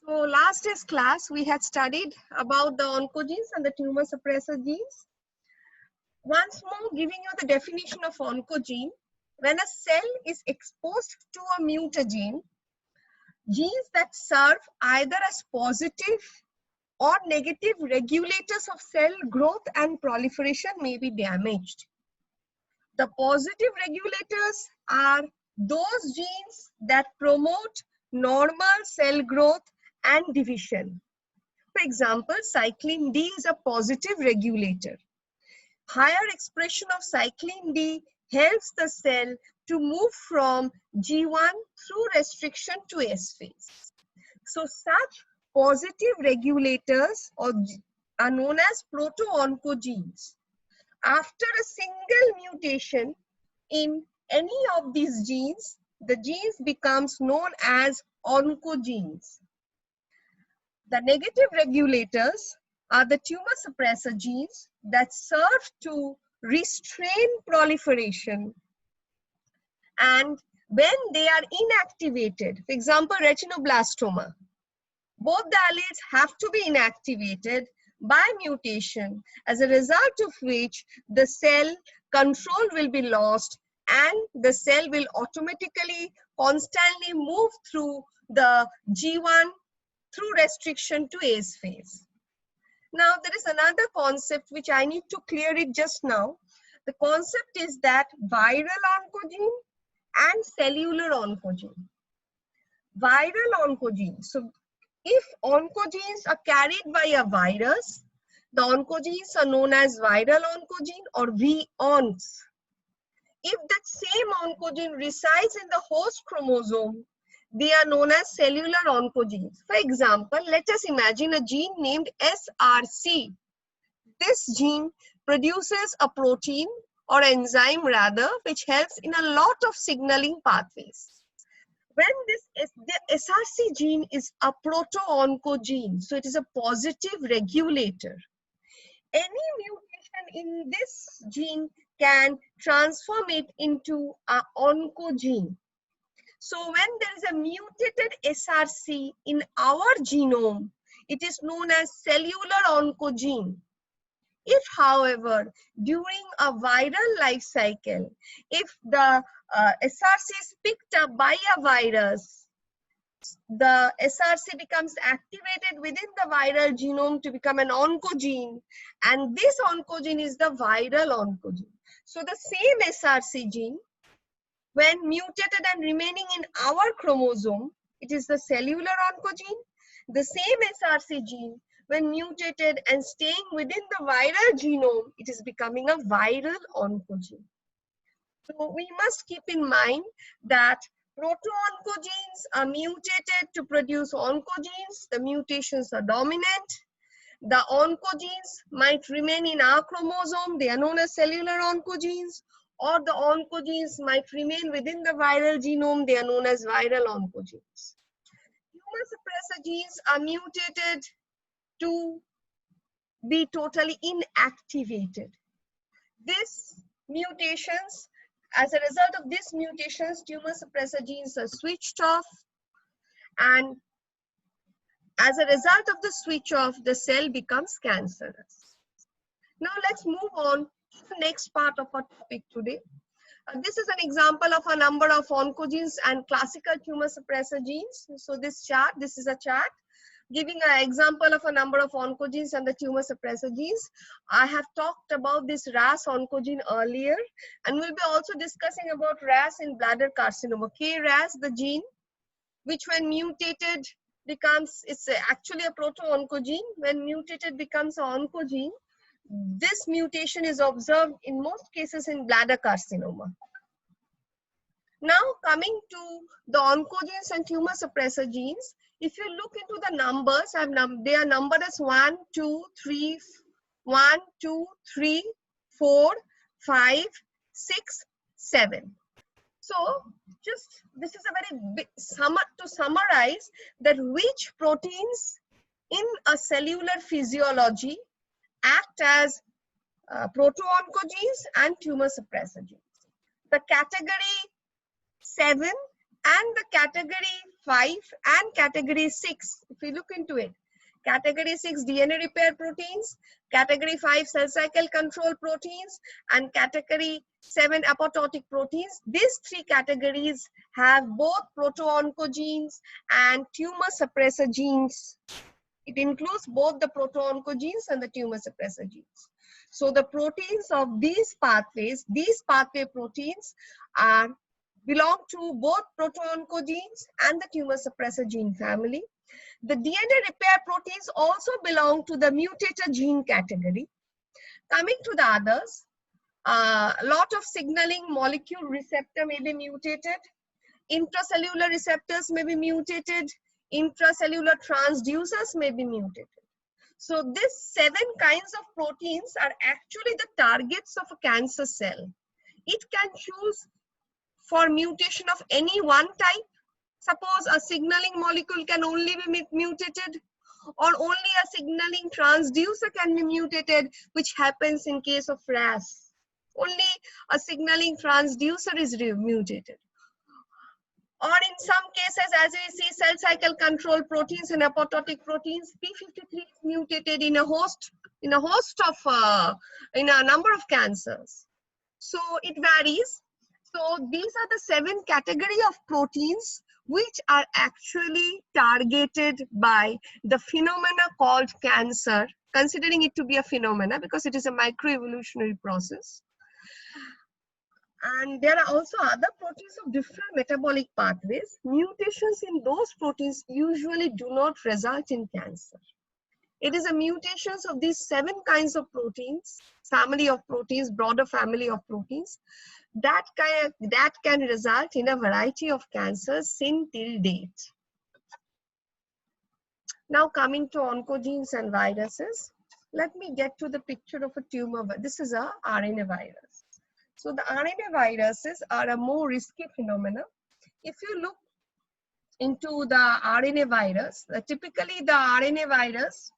So last day's class, we had studied about the oncogenes and the tumor suppressor genes. Once more, giving you the definition of oncogene. When a cell is exposed to a mutagene, genes that serve either as positive or negative regulators of cell growth and proliferation may be damaged. The positive regulators are those genes that promote normal cell growth and division. For example, cyclin D is a positive regulator. Higher expression of cyclin D helps the cell to move from G1 through restriction to S phase. So such positive regulators are known as proto-oncogenes. After a single mutation in any of these genes, the genes becomes known as oncogenes. The negative regulators are the tumor suppressor genes that serve to restrain proliferation. And when they are inactivated, for example, retinoblastoma, both the alleles have to be inactivated by mutation, as a result of which the cell control will be lost and the cell will automatically constantly move through the G1 through restriction to S phase. Now there is another concept which I need to clear it just now. The concept is that viral oncogene and cellular oncogene. Viral oncogene. So if oncogenes are carried by a virus, the oncogenes are known as viral oncogene or V-oncs. If that same oncogene resides in the host chromosome, they are known as cellular oncogenes. For example, let us imagine a gene named SRC. This gene produces a protein or enzyme rather, which helps in a lot of signaling pathways. When the SRC gene is a proto-oncogene, so it is a positive regulator. Any mutation in this gene can transform it into an oncogene. So when there is a mutated SRC in our genome, it is known as cellular oncogene. If, however, during a viral life cycle, if the SRC is picked up by a virus, the SRC becomes activated within the viral genome to become an oncogene, and this oncogene is the viral oncogene. So the same SRC gene, when mutated and remaining in our chromosome, it is the cellular oncogene. The same SRC gene, when mutated and staying within the viral genome, it is becoming a viral oncogene. So we must keep in mind that proto-oncogenes are mutated to produce oncogenes. The mutations are dominant. The oncogenes might remain in our chromosome. They are known as cellular oncogenes. Or the oncogenes might remain within the viral genome. They are known as viral oncogenes. Tumor suppressor genes are mutated to be totally inactivated. These mutations, as a result of these mutations, tumor suppressor genes are switched off, and as a result of the switch off, the cell becomes cancerous. Now let's move on to the next part of our topic today. This is an example of a number of oncogenes and classical tumor suppressor genes. So this is a chart giving an example of a number of oncogenes and the tumor suppressor genes. I have talked about this RAS oncogene earlier, and we'll be also discussing about RAS in bladder carcinoma. KRAS, the gene, which when mutated becomes, it's actually a proto-oncogene. When mutated becomes an oncogene, this mutation is observed in most cases in bladder carcinoma. Now coming to the oncogenes and tumor suppressor genes, if you look into the numbers, they are numbered as 1, 2, 3, 1, 2, 3, 4, 5, 6, 7. So just this is a very big to summarize that which proteins in a cellular physiology act as proto-oncogenes and tumor suppressor genes. The category 7 and the category 5 and category 6, if we look into it, category 6 DNA repair proteins, category 5 cell cycle control proteins, and category 7 apoptotic proteins. These three categories have both proto-oncogenes and tumor suppressor genes. It includes both the proto-oncogenes and the tumor suppressor genes. So the proteins of these pathways, these pathway proteins belong to both proto-oncogenes and the tumor suppressor gene family. The DNA repair proteins also belong to the mutator gene category. Coming to the others, a lot of signaling molecule receptor may be mutated, intracellular receptors may be mutated, intracellular transducers may be mutated. So these 7 kinds of proteins are actually the targets of a cancer cell. It can choose for mutation of any one type. Suppose a signaling molecule can only be mutated, or only a signaling transducer can be mutated, which happens in case of RAS. Only a signaling transducer is mutated. Or in some cases, as we see, cell cycle control proteins and apoptotic proteins, P53 is mutated in a number of cancers. So it varies. So these are the 7 categories of proteins which are actually targeted by the phenomena called cancer, considering it to be a phenomena because it is a microevolutionary process. And there are also other proteins of different metabolic pathways. Mutations in those proteins usually do not result in cancer. It is a mutations of these 7 kinds of proteins, family of proteins, broader family of proteins, that can result in a variety of cancers seen till date. Now coming to oncogenes and viruses, let me get to the picture of a tumor. This is a RNA virus. So the RNA viruses are a more risky phenomena. If you look into the RNA virus, typically the RNA virus,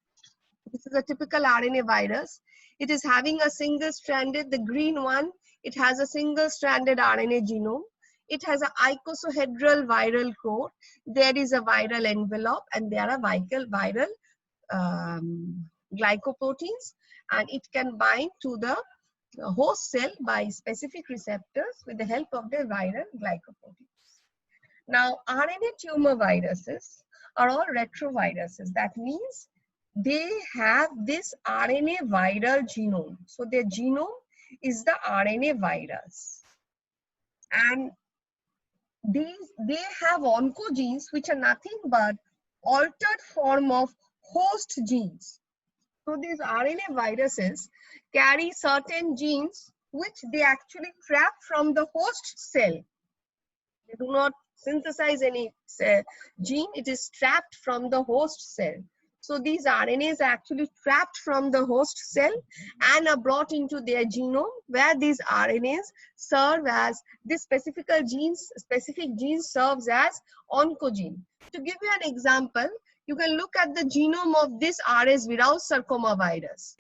this is a typical RNA virus. It is having a single-stranded, the green one, it has a single-stranded RNA genome. It has an icosahedral viral core. There is a viral envelope and there are viral glycoproteins, and it can bind to the host cell by specific receptors with the help of the viral glycoproteins. Now, RNA tumor viruses are all retroviruses. That means they have this RNA viral genome. So their genome is the RNA virus. And they have oncogenes, which are nothing but altered form of host genes. So these RNA viruses carry certain genes which they actually trap from the host cell. They do not synthesize any gene, it is trapped from the host cell. So these RNAs are actually trapped from the host cell and are brought into their genome, where these RNAs serve as this specific gene serves as oncogene. To give you an example, you can look at the genome of this RS Virus sarcoma virus.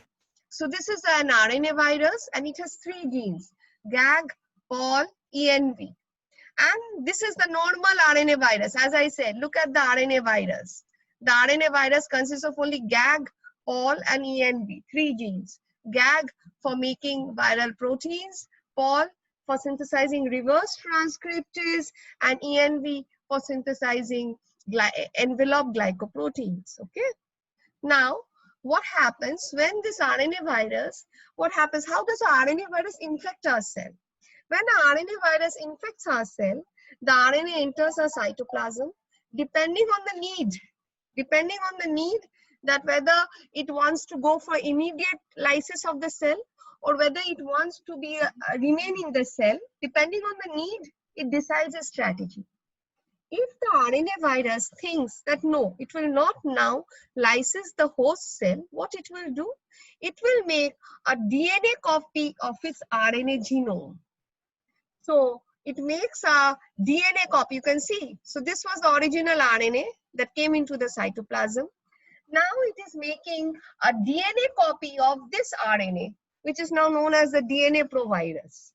So this is an RNA virus and it has 3 genes, GAG, POL, ENV. And this is the normal RNA virus. As I said, look at the RNA virus. The RNA virus consists of only GAG, POL, and ENV, 3 genes. GAG for making viral proteins, POL for synthesizing reverse transcriptase, and ENV for synthesizing envelope glycoproteins. Okay. Now, what happens when this RNA virus, how does the RNA virus infect our cell? When the RNA virus infects our cell, the RNA enters our cytoplasm depending on the need that whether it wants to go for immediate lysis of the cell or whether it wants to be remain in the cell. Depending on the need, it decides a strategy. If the RNA virus thinks that no, it will not now lysis the host cell, what it will do? It will make a DNA copy of its RNA genome. So it makes a DNA copy, you can see. So this was the original RNA that came into the cytoplasm. Now it is making a DNA copy of this RNA, which is now known as the DNA provirus.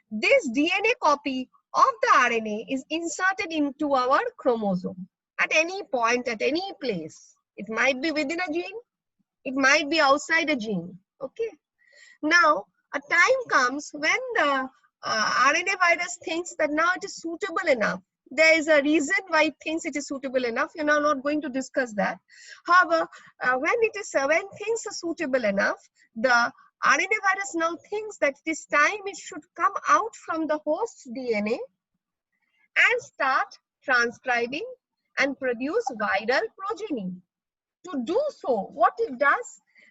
This DNA copy of the RNA is inserted into our chromosome. at any point, at any place. It might be within a gene, it might be outside a gene. Okay. Now, a time comes when the RNA virus thinks that now it is suitable enough. There is a reason why it thinks it is suitable enough. You're now not going to discuss that. However, when things are suitable enough, the RNA virus now thinks that it is time it should come out from the host DNA and start transcribing and produce viral progeny. To do so, what it does,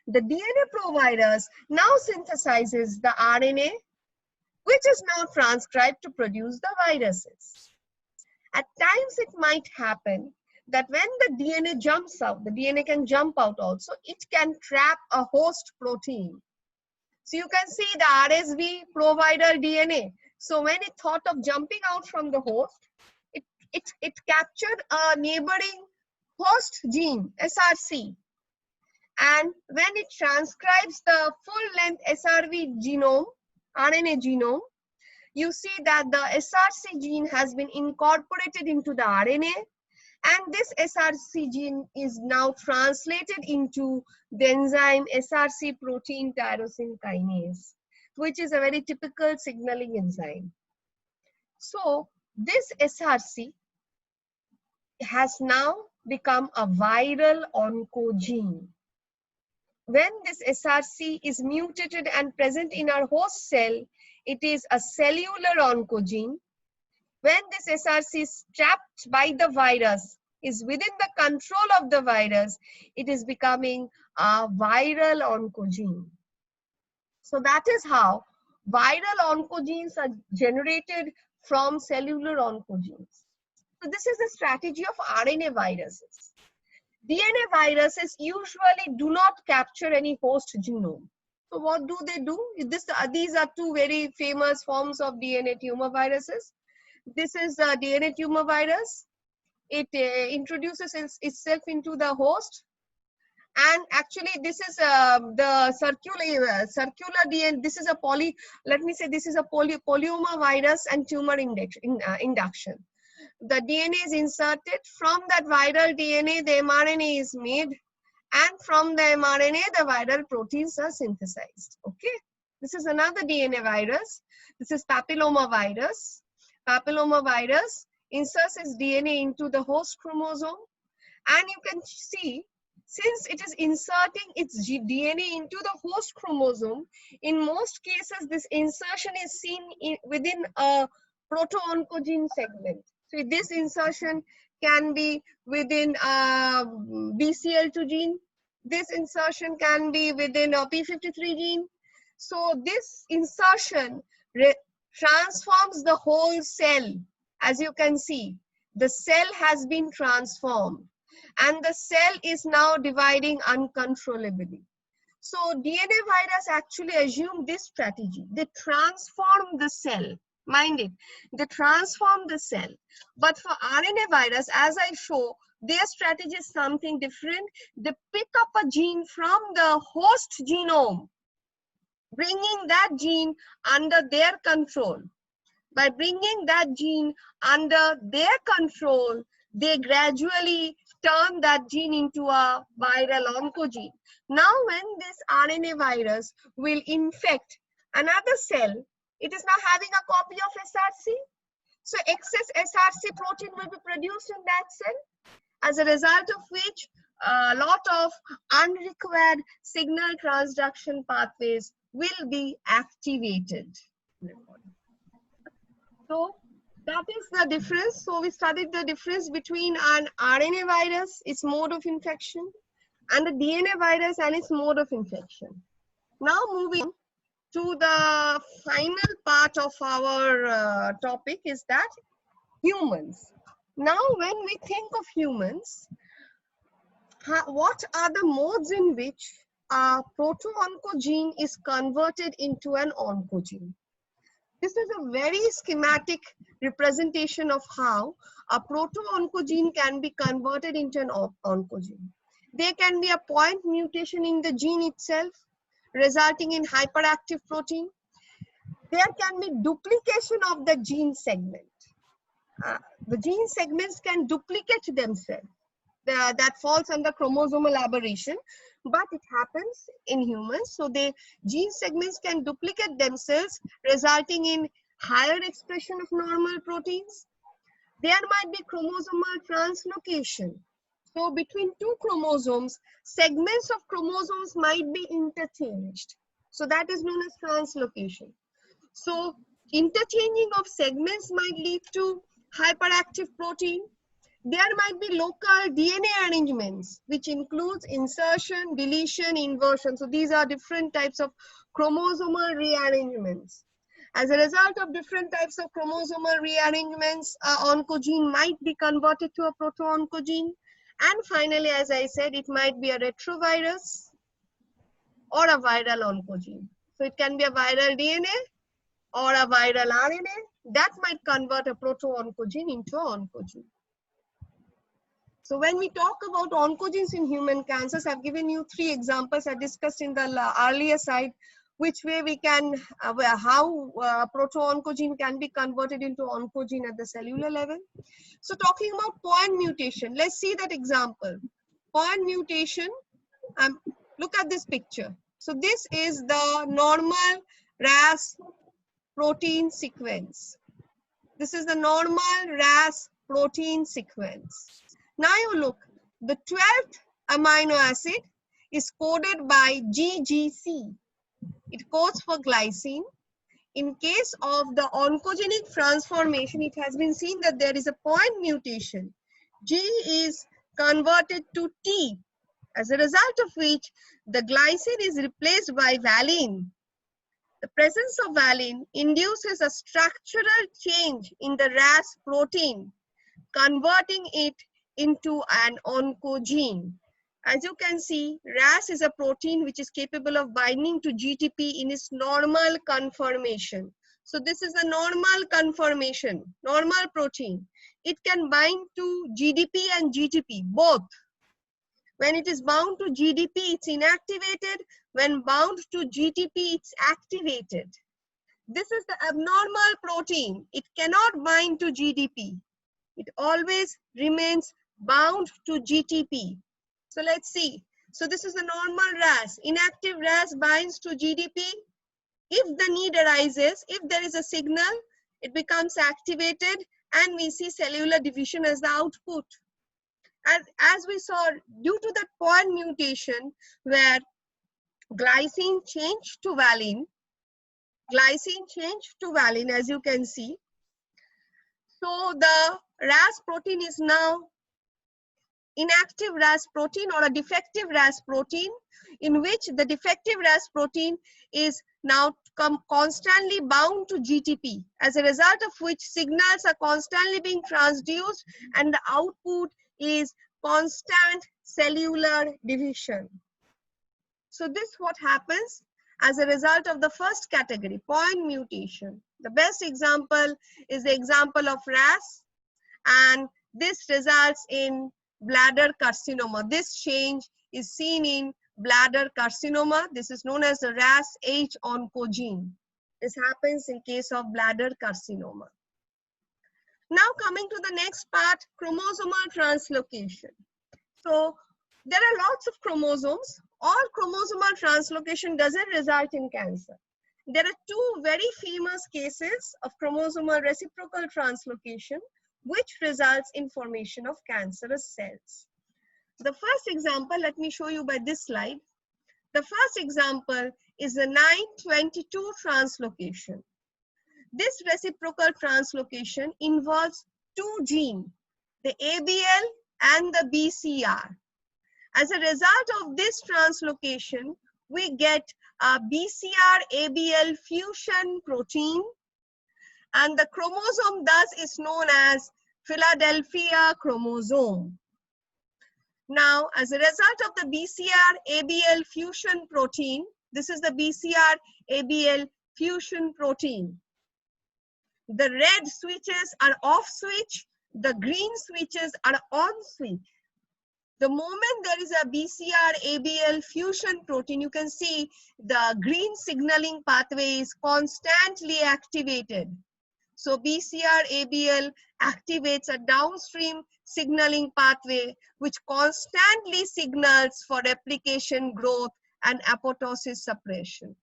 the DNA provirus now synthesizes the RNA, which is now transcribed to produce the viruses. At times, it might happen that when the DNA jumps out, the DNA can jump out also, it can trap a host protein. So you can see the RSV provider DNA. So when it thought of jumping out from the host, it captured a neighboring host gene, SRC. And when it transcribes the full-length SRV genome, RNA genome, you see that the SRC gene has been incorporated into the RNA, and this SRC gene is now translated into the enzyme SRC protein tyrosine kinase, which is a very typical signaling enzyme. So this SRC has now become a viral oncogene. When this SRC is mutated and present in our host cell, it is a cellular oncogene. When this SRC is trapped by the virus, is within the control of the virus, it is becoming a viral oncogene. So that is how viral oncogenes are generated from cellular oncogenes. So this is the strategy of RNA viruses. DNA viruses usually do not capture any host genome. So what do they do? These are two very famous forms of DNA tumor viruses. This is a DNA tumor virus. It introduces itself into the host. And actually this is the circular DNA. This is a polyoma virus and tumor induction. The DNA is inserted. From that viral DNA, the mRNA is made, and from the mRNA, the viral proteins are synthesized. Okay, this is another DNA virus. This is papilloma virus. Papilloma virus inserts its DNA into the host chromosome, and you can see, since it is inserting its DNA into the host chromosome, in most cases, this insertion is seen within a proto-oncogene segment. So this insertion can be within a BCL2 gene. This insertion can be within a P53 gene. So this insertion transforms the whole cell. As you can see, the cell has been transformed, and the cell is now dividing uncontrollably. So DNA virus actually assume this strategy. They transform the cell. Mind it, they transform the cell. But for RNA virus, as I show, their strategy is something different. They pick up a gene from the host genome, bringing that gene under their control. By bringing that gene under their control, they gradually turn that gene into a viral oncogene. Now, when this RNA virus will infect another cell, it is now having a copy of SRC. So excess SRC protein will be produced in that cell, as a result of which a lot of unrequired signal transduction pathways will be activated. So that is the difference. So we studied the difference between an RNA virus, its mode of infection, and the DNA virus and its mode of infection. Now moving to the final part of our topic is that humans. Now when we think of humans, what are the modes in which a proto-oncogene is converted into an oncogene? This is a very schematic representation of how a proto-oncogene can be converted into an oncogene. There can be a point mutation in the gene itself, resulting in hyperactive protein. There can be duplication of the gene segment. the gene segments can duplicate themselves. That falls under chromosomal aberration, but it happens in humans. So the gene segments can duplicate themselves, resulting in higher expression of normal proteins. There might be chromosomal translocation. So between two chromosomes, segments of chromosomes might be interchanged. So that is known as translocation. So interchanging of segments might lead to hyperactive protein. There might be local DNA arrangements, which includes insertion, deletion, inversion. So these are different types of chromosomal rearrangements. As a result of different types of chromosomal rearrangements, oncogene might be converted to a proto-oncogene. And finally, as I said, it might be a retrovirus or a viral oncogene. So it can be a viral DNA or a viral RNA that might convert a proto-oncogene into an oncogene. So when we talk about oncogenes in human cancers, I've given you 3 examples I discussed in the earlier slide, which way we can, how proto-oncogene can be converted into oncogene at the cellular level. So talking about point mutation, let's see that example. Point mutation, look at this picture. So this is the normal RAS protein sequence. This is the normal RAS protein sequence. Now you look, the 12th amino acid is coded by GGC. It codes for glycine. In case of the oncogenic transformation, it has been seen that there is a point mutation. G is converted to T, as a result of which the glycine is replaced by valine. The presence of valine induces a structural change in the RAS protein, converting it into an oncogene. As you can see, RAS is a protein which is capable of binding to GTP in its normal conformation. So this is a normal conformation, normal protein. It can bind to GDP and GTP, both. When it is bound to GDP, it's inactivated. When bound to GTP, it's activated. This is the abnormal protein. It cannot bind to GDP. It always remains bound to GTP. So let's see. So this is the normal RAS. Inactive RAS binds to GDP. If the need arises, if there is a signal, it becomes activated and we see cellular division as the output. As we saw, due to that point mutation where glycine changed to valine, as you can see. So the RAS protein is now inactive RAS protein or a defective RAS protein, in which the defective RAS protein is now constantly bound to GTP, as a result of which signals are constantly being transduced and the output is constant cellular division. So this what happens as a result of the first category, point mutation. The best example is the example of RAS, and this results in bladder carcinoma. This change is seen in bladder carcinoma. This is known as the RAS-H oncogene. This happens in case of bladder carcinoma. Now coming to the next part, chromosomal translocation. So there are lots of chromosomes. All chromosomal translocation doesn't result in cancer. There are 2 very famous cases of chromosomal reciprocal translocation, which results in formation of cancerous cells. The first example, let me show you by this slide. The first example is the 922 translocation. This reciprocal translocation involves 2 genes, the ABL and the BCR. As a result of this translocation, we get a BCR-ABL fusion protein, and the chromosome thus is known as Philadelphia chromosome. Now, as a result of the BCR-ABL fusion protein, this is the BCR-ABL fusion protein. The red switches are off switch, the green switches are on switch. The moment there is a BCR-ABL fusion protein, you can see the green signaling pathway is constantly activated. So BCR-ABL activates a downstream signaling pathway which constantly signals for replication, growth, and apoptosis suppression.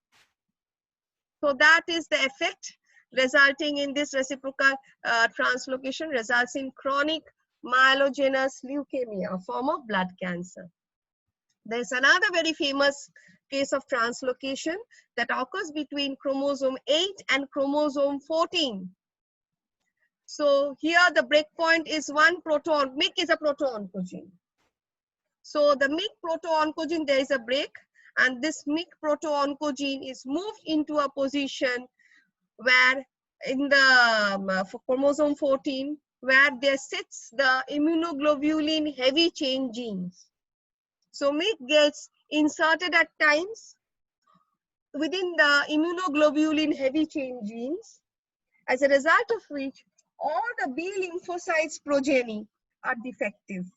So that is the effect resulting in this reciprocal translocation results in chronic myelogenous leukemia, a form of blood cancer. There's another very famous case of translocation that occurs between chromosome 8 and chromosome 14. So here the breakpoint is one proton. MYC is a proto-oncogene. So the MYC proto-oncogene, there is a break, and this MYC proto-oncogene is moved into a position where in the for chromosome 14, where there sits the immunoglobulin heavy chain genes. So MYC gets inserted at times within the immunoglobulin heavy chain genes, as a result of which all the B lymphocytes progeny are defective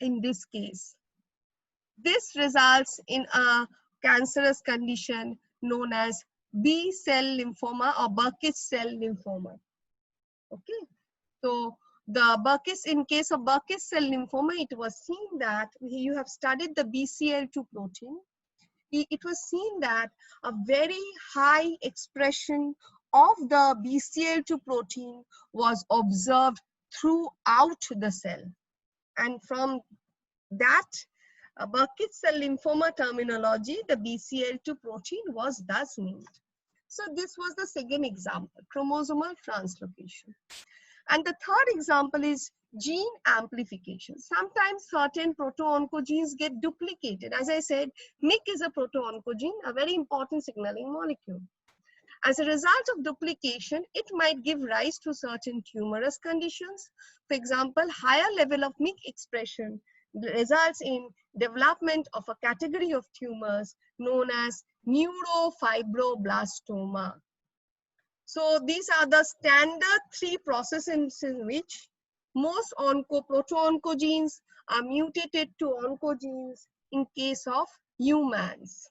in this case. This results in a cancerous condition known as B cell lymphoma or Burkitt cell lymphoma. Okay, so the Burkitt, in case of Burkitt cell lymphoma, it was seen that you have studied the BCL2 protein. It was seen that a very high expression of the BCL2 protein was observed throughout the cell. And from that Burkitt cell lymphoma terminology, the BCL2 protein was thus named. So this was the second example, chromosomal translocation. And the third example is gene amplification. Sometimes certain proto-oncogenes get duplicated. As I said, MYC is a proto-oncogene, a very important signaling molecule. As a result of duplication, it might give rise to certain tumorous conditions. For example, higher level of MYC expression results in development of a category of tumors known as neurofibroblastomia. So these are the standard three processes in which most proto-oncogenes are mutated to oncogenes in case of humans.